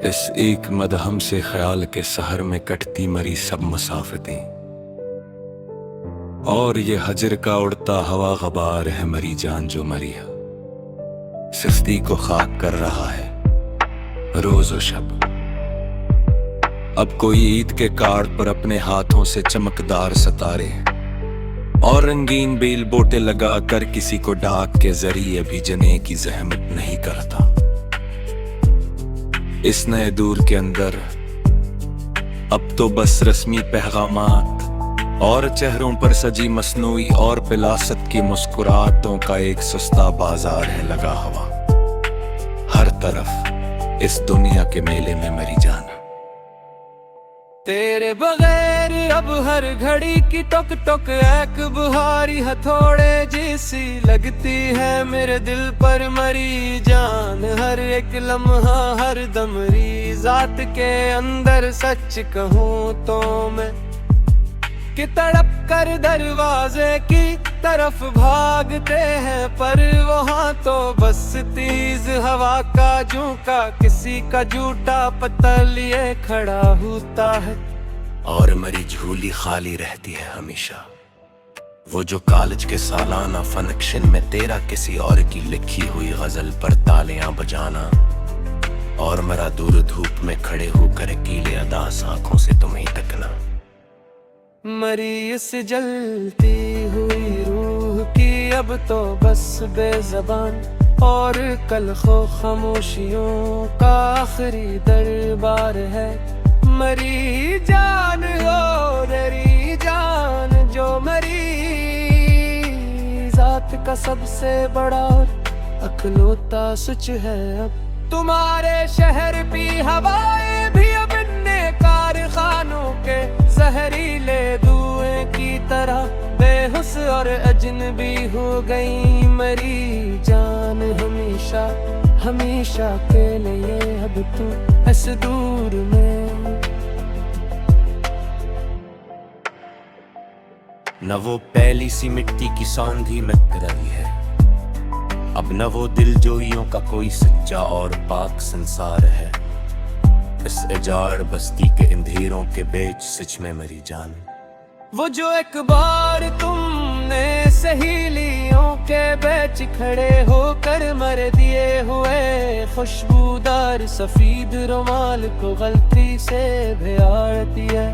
اس ایک مدہم سے خیال کے سحر میں کٹتی مری سب مسافتیں، اور یہ ہجر کا اڑتا ہوا غبار ہے مری جان جو مری ہے، سستی کو خاک کر رہا ہے روز و شب۔ اب کوئی عید کے کارڈ پر اپنے ہاتھوں سے چمکدار ستارے اور رنگین بیل بوٹے لگا کر کسی کو ڈاک کے ذریعے بھیجنے کی زحمت نہیں کرتا۔ اس نئے دور کے اندر اب تو بس رسمی پیغامات اور چہروں پر سجی مصنوعی اور پلاست کی مسکراہٹوں کا ایک سستا بازار ہے لگا ہوا ہر طرف اس دنیا کے میلے میں مری جان۔ تیرے بغیر اب ہر گھڑی کی ٹک ٹک ایک بہاری ہتھوڑے جیسی لگتی ہے میرے دل پر مری جان۔ ہر ایک لمحہ ہر دم ری ذات کے اندر سچ کہوں تو میں کہ تڑپ کر دروازے کی طرف بھاگتے ہیں، پر وہاں تو بس تیز ہوا کا جھونکا کسی کا جھوٹا پتہ لیے کھڑا ہوتا ہے، اور مری جھولی خالی رہتی ہے ہمیشہ۔ وہ جو کالج کے سالانہ فنکشن میں تیرا کسی اور کی لکھی ہوئی غزل پر تالیاں بجانا، اور میرا دور دھوپ میں کھڑے ہو کر کیلے اداس آنکھوں سے تمہیں تکنا۔ مری اس جلتی ہوئی روح کی اب تو بس بے زبان اور کلخ و خاموشیوں کا آخری دربار ہے۔ مری جان ہو تیری جان جو مری ذات کا سب سے بڑا اکلوتا سچ ہے۔ اب تمہارے شہر بھی ہوائیں بھی اب ان کارخانوں کے زہریلے دھوئیں کی طرح بے حس اور اجنبی ہو گئی مری جان۔ ہمیشہ ہمیشہ کے لیے اب تو اس دور میں نہ وہ پہلی سی مٹی کی ساندھی مٹ رہی ہے، اب نہ وہ دل جوئیوں کا کوئی سچا اور پاک سنسار ہے، اس اجاڑ بستی کے اندھیروں کے بیچ سچ میں مری جان۔ وہ جو ایک بار تم نے سہیلیوں کے بیچ کھڑے ہو کر مر دیے ہوئے خوشبودار سفید رومال کو غلطی سے بھیاڑ دیا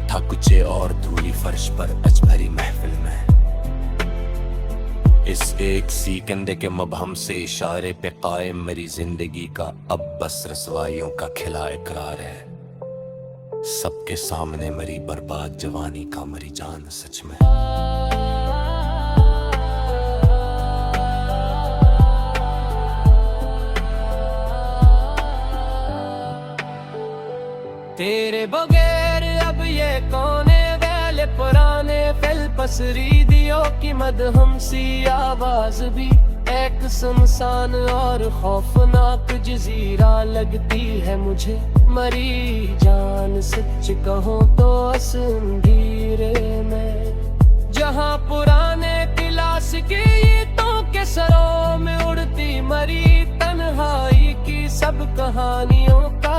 تھا کچے اور دھولی فرش پر اج بھری محفل میں، اس ایک سی کندھے کے مبہم سے اشارے پہ قائم مری زندگی کا اب بس رسوائیوں کا کھلا اقرار ہے، سب کے سامنے مری برباد جوانی کا مری جان سچ میں۔ تیرے بغیر اب یہ کونے ویلے پرانے فل پسری دیو کی مدہم سی آواز بھی ایک سنسان اور خوفناک جزیرہ لگتی ہے مجھے مری جان۔ سچ کہوں تو اس اندھیرے میں جہاں پرانے کلاسیکی گیتوں کے سروں میں اڑتی مری تنہائی کی سب کہانیوں کا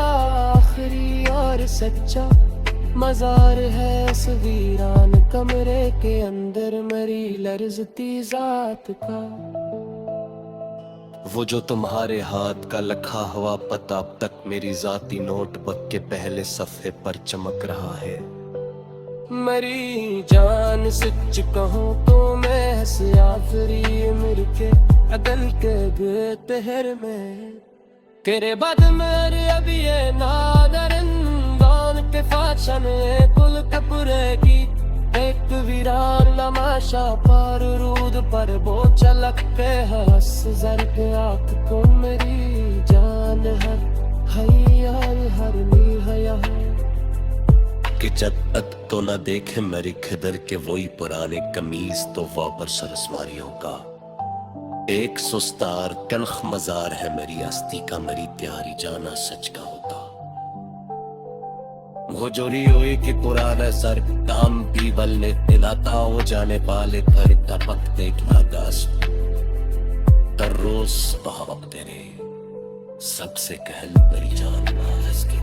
آخری اور سچا مزار ہے اس ویران کمرے کے اندر مری لرزتی ذات کا۔ وہ جو تمہارے ہاتھ کا لکھا ہوا پتہ اب تک میری ذاتی نوٹ بک کے پہلے صفحے پر چمک رہا ہے مری جان۔ سچ کہوں تو میں سے آخری عمر کے عدل کے بہتر میں تیرے بعد میرے اب یہ نادرندان کے فاشن کل کپرے کی ایک ویران لماشا پر رود پر بوچھ لگتے ہس زر کے آنکھ کو میری جان۔ ہر حیا ہر نیحیا کہ جب تک تو نہ دیکھے میری کھدر کے وہی پرانے قمیص تو واپس رسواریوں کا ایک سستار تلخ مزار ہے میری ہستی کا مری تیاری جانا سچ کا ہوتا۔ وہ جوری ہوئی کہ پرانا سر کام پیبل نے دلاتا ہو جانے والے پر ٹپک دیکھنا داس تر روز بہاوتے رہے سب سے کہہ لو میری جان نہ ہنس کے